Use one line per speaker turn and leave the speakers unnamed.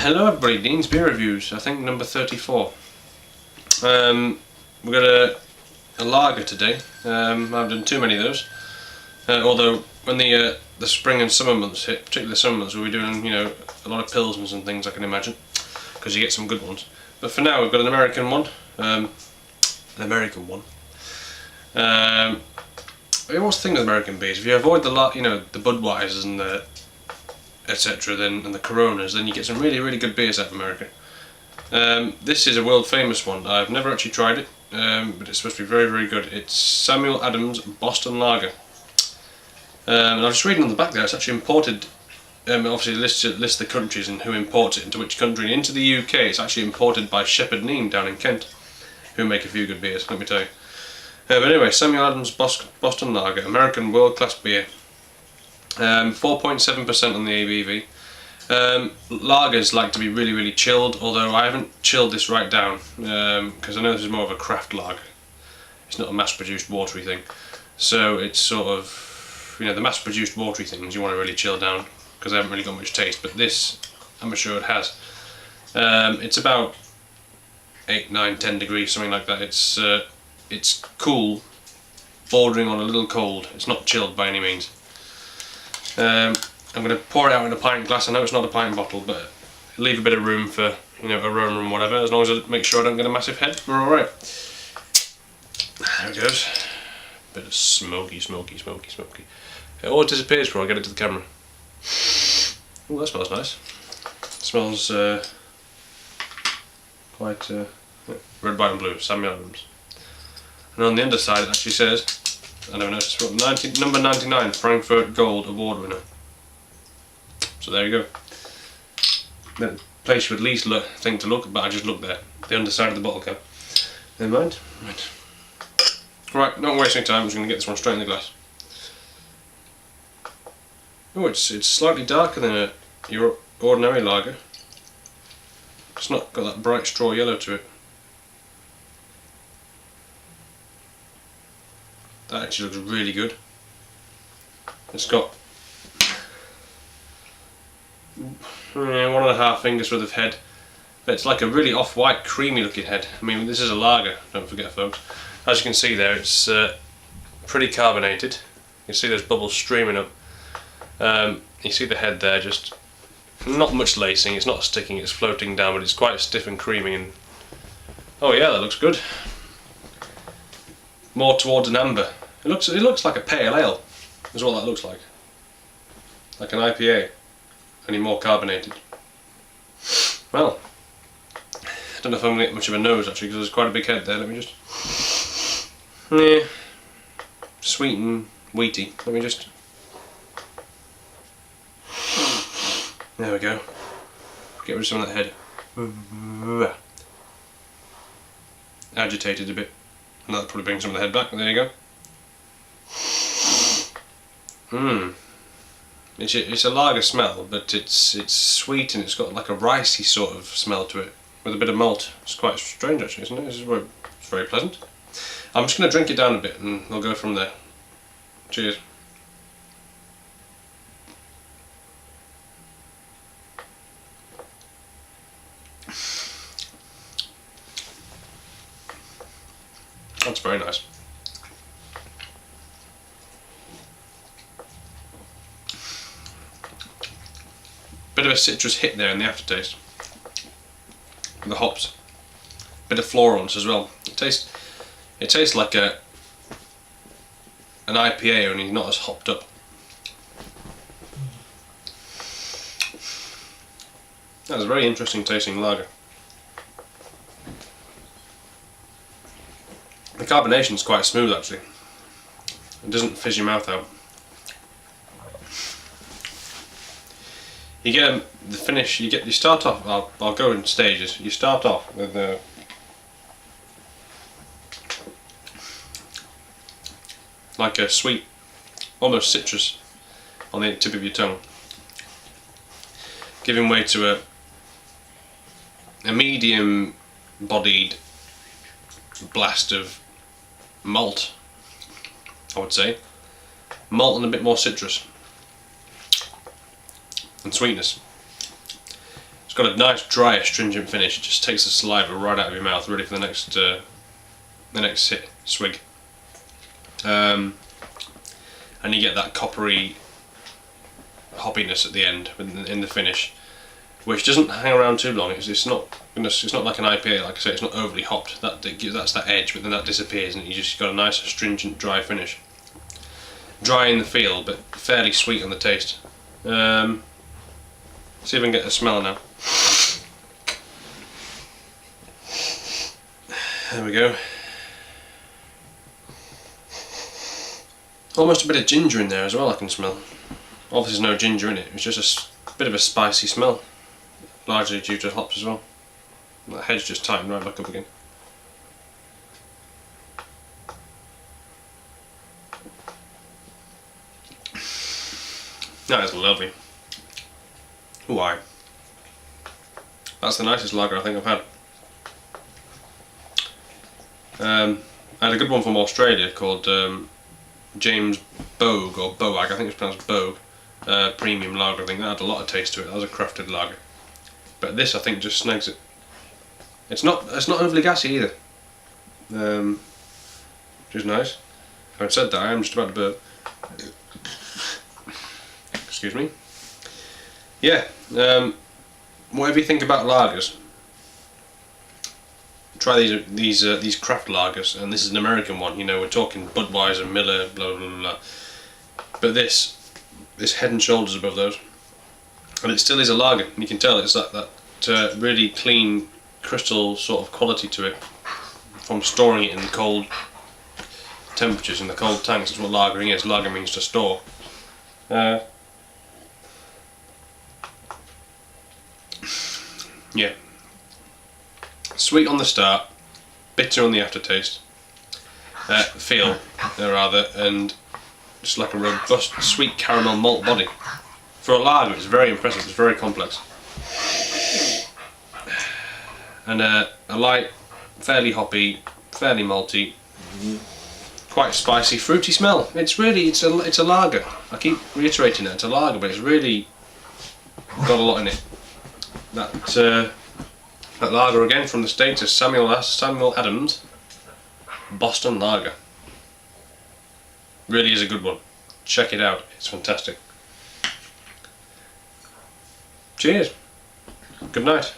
Hello everybody, Dean's Beer Reviews, I think number 34. We've got a lager today. I haven't done too many of those. Although when the spring and summer months hit, particularly the summer months, we'll be doing a lot of pilsners and things, I can imagine, because you get some good ones. But for now we've got an American one. I mean, what's the thing with American beers? If you avoid the Budweisers and the etc. and the Coronas, then you get some really good beers out of America. This is a world famous one. I've never actually tried it, but it's supposed to be very good. It's Samuel Adams Boston Lager. And I was just reading on the back there, it's actually imported, obviously it lists the countries and who imports it into which country. Into the UK it's actually imported by Shepherd Neame down in Kent, who make a few good beers, let me tell you. But anyway, Samuel Adams Boston Lager, American world class beer. 4.7% on the ABV. Lagers like to be really chilled, although I haven't chilled this right down because I know this is more of a craft lager. It's not a mass-produced watery thing, so it's sort of, the mass-produced watery things you want to really chill down because they haven't really got much taste. But this, I'm sure it has. It's about 8, 9, 10 degrees, something like that. It's cool, bordering on a little cold. It's not chilled by any means. I'm going to pour it out in a pint glass. I know it's not a pint bottle, but leave a bit of room for aroma and whatever. As long as I make sure I don't get a massive head, we're all right. There it goes. Bit of smoky. It always disappears before I get it to the camera. Oh, that smells nice. It smells quite red, white, and blue. Samuel Adams. And on the underside, it actually says, I never noticed, number 99, Frankfurt Gold Award winner. So there you go. The place you would least think to look, but I just looked there. The underside of the bottle cap. Never mind. Right, not wasting time, I'm just going to get this one straight in the glass. Oh, it's slightly darker than your ordinary lager. It's not got that bright straw yellow to it. That actually looks really good. It's got 1.5 fingers worth of head, but it's like a really off-white, creamy looking head. I mean, this is a lager, don't forget folks. As you can see there, it's pretty carbonated. You can see those bubbles streaming up. You see the head there, just not much lacing, it's not sticking, it's floating down, but it's quite stiff and creamy. And oh yeah, that looks good. More towards an amber. It looks like a pale ale, is what that looks like. Like an IPA, only more carbonated. Well, I don't know if I'm going to get much of a nose actually, because there's quite a big head there. Let me just... Yeah, sweet and wheaty. Let me just... There we go. Get rid of some of that head. Agitated a bit. And that'll probably bring some of the head back. There you go. It's a lager smell, but it's sweet and it's got like a ricey sort of smell to it with a bit of malt. It's quite strange actually, isn't it? It's very pleasant. I'm just going to drink it down a bit and we'll go from there. Cheers. That's very nice. Bit of a citrus hit there in the aftertaste. The hops. Bit of florals as well. It tastes like an IPA, only not as hopped up. That's a very interesting tasting lager. The carbonation is quite smooth actually. It doesn't fizz your mouth out. You get the finish. You start off. I'll go in stages. You start off with like a sweet, almost citrus on the tip of your tongue, giving way to a medium-bodied blast of malt, I would say. Malt and a bit more citrus and sweetness. It's got a nice dry astringent finish. It just takes the saliva right out of your mouth, ready for the next swig. And you get that coppery hoppiness at the end in the finish, which doesn't hang around too long. It's not like an IPA, like I say. It's not overly hopped. That's that edge, but then that disappears, and you just got a nice astringent dry finish. Dry in the feel, but fairly sweet on the taste. See if I can get a smell now. There we go. Almost a bit of ginger in there as well, I can smell. Obviously there's no ginger in it, it's just a bit of a spicy smell. Largely due to hops as well. That head's just tightened right back up again. That is lovely. Why? That's the nicest lager I think I've had. I had a good one from Australia called James Bogue, or Boag, I think it's pronounced Bogue. Premium lager, I think that had a lot of taste to it. That was a crafted lager. But this I think just snags it. It's not overly gassy either. Which is nice. Having said that, I am just about to burp. Excuse me. Yeah, whatever you think about lagers, try these craft lagers, and this is an American one. You know, we're talking Budweiser, Miller, blah blah blah. But this head and shoulders above those, and it still is a lager. You can tell it's that really clean crystal sort of quality to it from storing it in cold temperatures in the cold tanks. That's what lagering is. Lager means to store. Yeah, sweet on the start, bitter on the aftertaste, feel rather, and just like a robust sweet caramel malt body. For a lager it's very impressive, it's very complex. And a light, fairly hoppy, fairly malty, quite spicy, fruity smell. It's a lager. I keep reiterating that, it's a lager, but it's really got a lot in it. That lager again from the States is Samuel Adams Boston Lager. Really is a good one. Check it out, it's fantastic. Cheers. Good night.